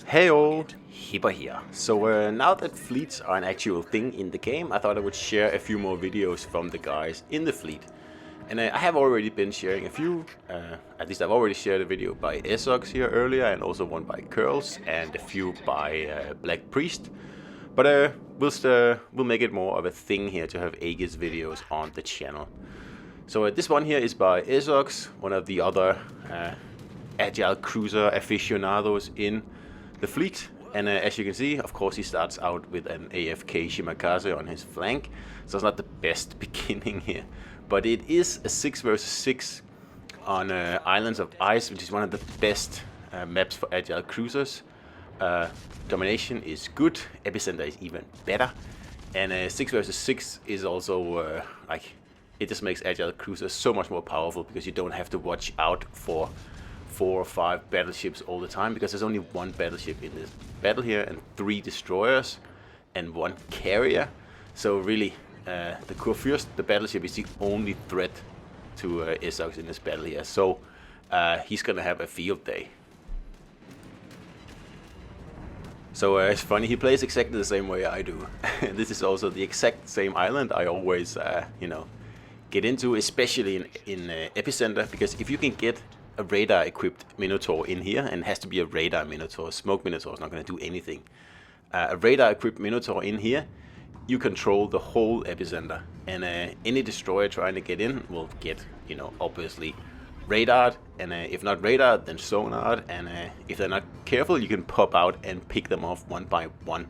Heyo, Hipper here. So now that fleets are an actual thing in the game, I thought I would share a few more videos from the guys in the fleet. And I have already been sharing a few, at least I've already shared a video by Esox here earlier, and also one by Curls, and a few by Black Priest. But we'll make it more of a thing here to have Aegis videos on the channel. So this one here is by Esox, one of the other agile cruiser aficionados in the fleet. And as you can see, of course, he starts out with an AFK Shimakaze on his flank, so it's not the best beginning here. But it is a 6 versus 6 on Islands of Ice, which is one of the best maps for agile cruisers. Domination is good, Epicenter is even better, and 6 versus 6 is also it just makes agile cruisers so much more powerful, because you don't have to watch out for 4 or 5 battleships all the time, because there's only one battleship in this battle here and 3 destroyers and 1 carrier. So really, the Kurfürst, the battleship, is the only threat to Esox in this battle here. So he's gonna have a field day. So it's funny, he plays exactly the same way I do. This is also the exact same island I always, get into, especially in Epicenter, because if you can get a radar-equipped Minotaur in here, and it has to be a radar Minotaur. Smoke Minotaur is not going to do anything. A radar-equipped Minotaur in here, you control the whole Epicenter, and any destroyer trying to get in will get, obviously radared, and if not radared, then sonared, and if they're not careful, you can pop out and pick them off one by one.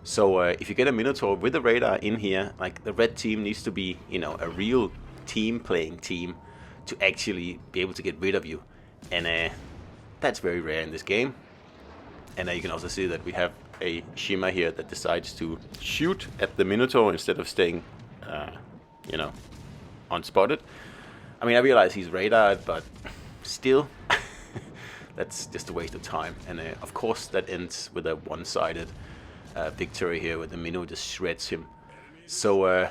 So if you get a Minotaur with a radar in here, like, the red team needs to be, a real team-playing team to actually be able to get rid of you, and that's very rare in this game. And you can also see that we have a Shima here that decides to shoot at the Minotaur instead of staying, unspotted. I mean, I realize he's radared, but still, that's just a waste of time. And of course, that ends with a one-sided victory here, where the Minnow just shreds him. So,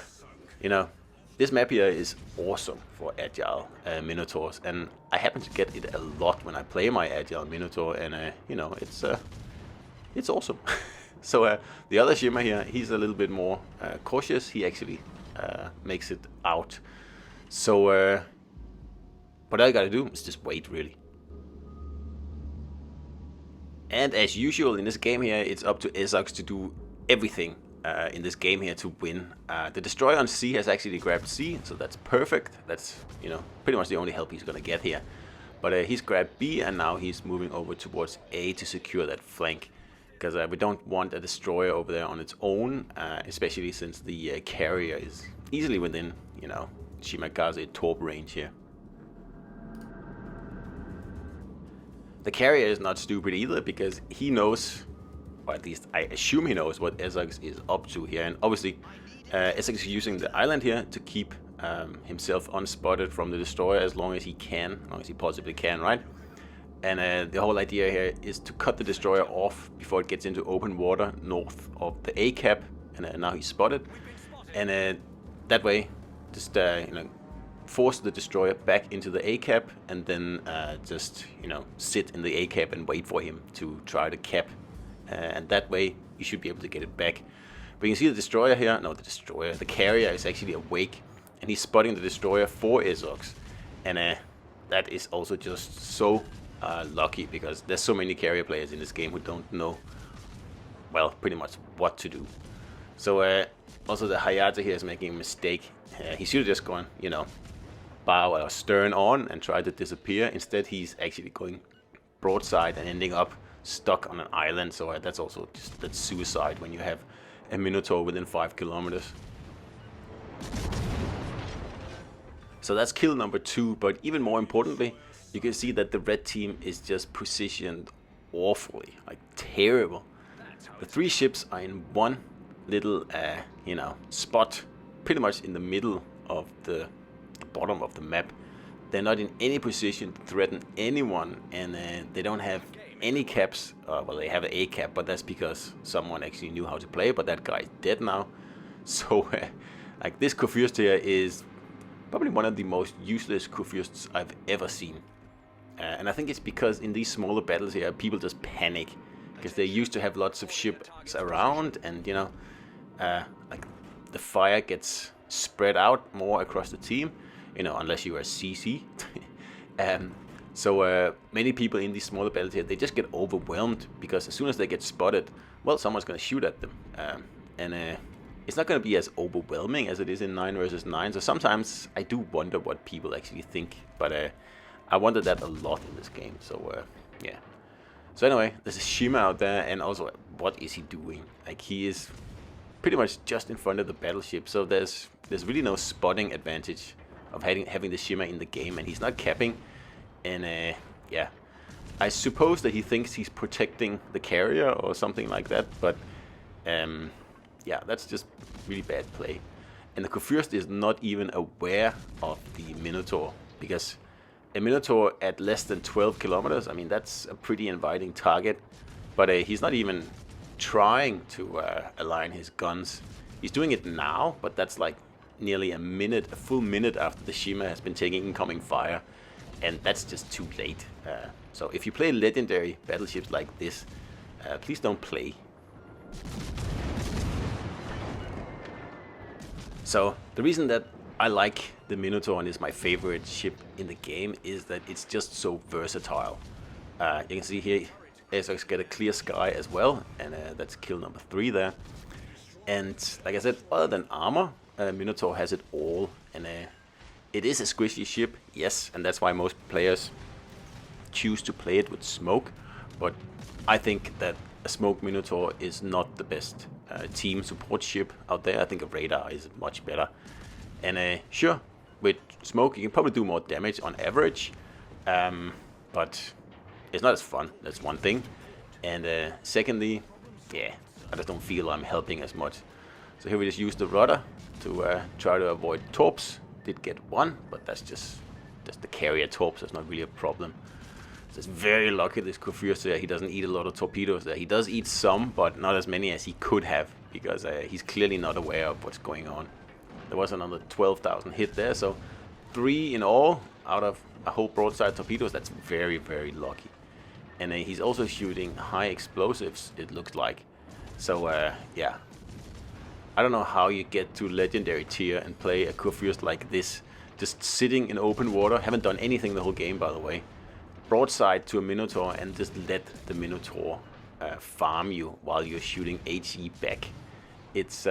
this map here is awesome for agile Minotaurs, and I happen to get it a lot when I play my agile Minotaur, and it's awesome. So the other Shima here, he's a little bit more cautious. He actually makes it out. So what I gotta do is just wait, really. And as usual in this game here, it's up to Esox to do everything in this game here to win. The destroyer on C has actually grabbed C, so that's perfect. That's, pretty much the only help he's gonna get here. But he's grabbed B, and now he's moving over towards A to secure that flank, because we don't want a destroyer over there on its own, especially since the carrier is easily within, Shimakaze torp range here. The carrier is not stupid either, because he knows, or at least I assume he knows, what Esox is up to here. And obviously, Esox is using the island here to keep himself unspotted from the destroyer as long as he can, as long as he possibly can, right? And the whole idea here is to cut the destroyer off before it gets into open water north of the A cap. And now he's spotted, and that way, just force the destroyer back into the A cap, and then just sit in the A cap and wait for him to try to cap. And that way you should be able to get it back. But you can see the destroyer here, the carrier is actually awake, and he's spotting the destroyer for Esox. And that is also just so lucky, because there's so many carrier players in this game who don't know, well, pretty much what to do. So also the Hayate here is making a mistake. He should have just gone, bow or stern on and try to disappear. Instead, he's actually going broadside and ending up stuck on an island. So that's also that's suicide when you have a Minotaur within 5 kilometers. So that's kill number 2. But even more importantly, you can see that the red team is just positioned awfully, like terrible. The 3 ships are in one little spot, pretty much in the middle of the bottom of the map. They're not in any position to threaten anyone, and they don't have any caps. Well, they have an A cap, but that's because someone actually knew how to play, but that guy's dead now. So like, this Kurfürst here is probably one of the most useless Kurfürsts I've ever seen. And I think it's because in these smaller battles here, people just panic because they used to have lots of ships around, and you know, like the fire gets spread out more across the team, you know, unless you are CC. So many people in these smaller battles here, they just get overwhelmed because as soon as they get spotted, well, someone's going to shoot at them, and it's not going to be as overwhelming as it is in 9 versus 9. So sometimes I do wonder what people actually think, but I wondered that a lot in this game. So yeah. So anyway, there's a Shima out there, and also, what is he doing? Like, he is pretty much just in front of the battleship, so there's really no spotting advantage of having the Shima in the game, and he's not capping. And yeah, I suppose that he thinks he's protecting the carrier or something like that, but yeah, that's just really bad play. And the Kurfürst is not even aware of the Minotaur, because a Minotaur at less than 12 kilometers, I mean, that's a pretty inviting target, but he's not even trying to align his guns. He's doing it now, but that's like nearly a full minute after the Shima has been taking incoming fire, and that's just too late. So if you play legendary battleships like this, please don't play. So the reason that I like the Minotaur and is my favorite ship in the game is that it's just so versatile. You can see here Esox get a clear sky as well, and that's kill number 3 there. And like I said, other than armor, Minotaur has it all, and it is a squishy ship, yes, and that's why most players choose to play it with smoke. But I think that a smoke Minotaur is not the best team support ship out there. I think a radar is much better. And sure, with smoke you can probably do more damage on average, but it's not as fun. That's one thing. And secondly, yeah, I just don't feel I'm helping as much. So here we just use the rudder to try to avoid torps. Did get one, but that's just the carrier torps. That's not really a problem. So it's very lucky this Kurfürst there. He doesn't eat a lot of torpedoes there. He does eat some, but not as many as he could have, because he's clearly not aware of what's going on. There was another 12,000 hit there, so 3 in all out of a whole broadside torpedoes. That's very, very lucky. And he's also shooting high explosives, it looks like. So yeah, I don't know how you get to legendary tier and play a Kurfürst like this, just sitting in open water. Haven't done anything the whole game, by the way. Broadside to a Minotaur and just let the Minotaur farm you while you're shooting HE back. It's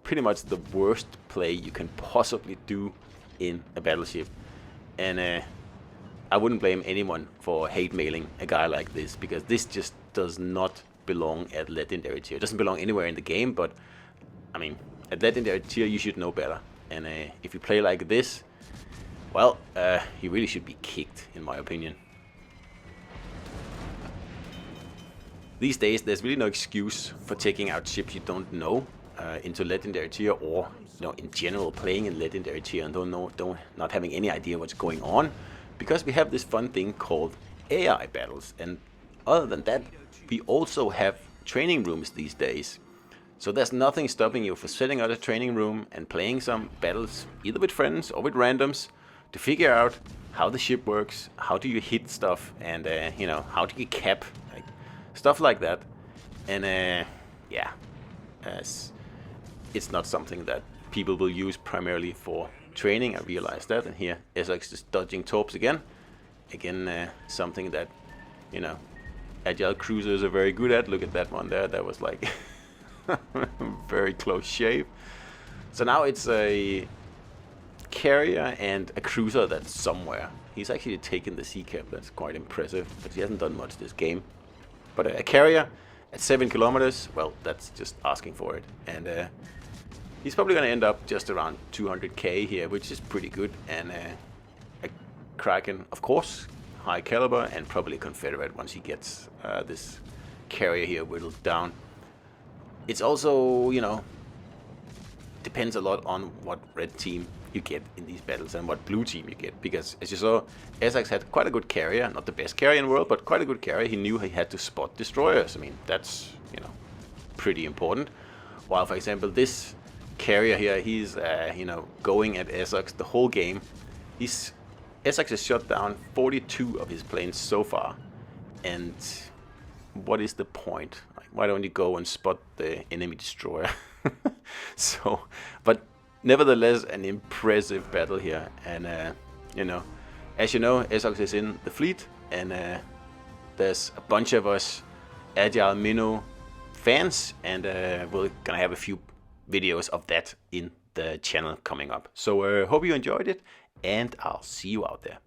pretty much the worst play you can possibly do in a battleship. And I wouldn't blame anyone for hate mailing a guy like this, because this just does not belong at legendary tier. It doesn't belong anywhere in the game, but I mean, at legendary tier you should know better. And if you play like this, well, you really should be kicked, in my opinion. These days, there's really no excuse for taking out ships you don't know into legendary tier, or you know, in general, playing in legendary tier and not having any idea what's going on, because we have this fun thing called AI battles. And other than that, we also have training rooms these days. So there's nothing stopping you from setting out a training room and playing some battles, either with friends or with randoms, to figure out how the ship works, how do you hit stuff, and you know, how do you cap, like, stuff like that. And yeah, it's not something that people will use primarily for training. I realize that. And here Esox is dodging torps again. Something that, you know, agile cruisers are very good at. Look at that one there. That was like very close shave. So now it's a carrier and a cruiser that's somewhere. He's actually taken the sea cap. That's quite impressive, but he hasn't done much this game. But a carrier at 7 kilometers, well, that's just asking for it. And he's probably going to end up just around 200k here, which is pretty good. And a Kraken, of course, high caliber, and probably a Confederate once he gets this carrier here whittled down. It's also, you know, depends a lot on what red team you get in these battles and what blue team you get, because as you saw, Esox had quite a good carrier, not the best carrier in the world, but quite a good carrier. He knew he had to spot destroyers. I mean, that's, you know, pretty important. While, for example, this carrier here, he's you know, going at Esox the whole game. Esox has shot down 42 of his planes so far, and what is the point? Like, why don't you go and spot the enemy destroyer? So, but nevertheless, an impressive battle here, and you know, as you know, Esox is in the fleet, and there's a bunch of us Agile Minnow fans, and we're gonna have a few videos of that in the channel coming up. So hope you enjoyed it, and I'll see you out there.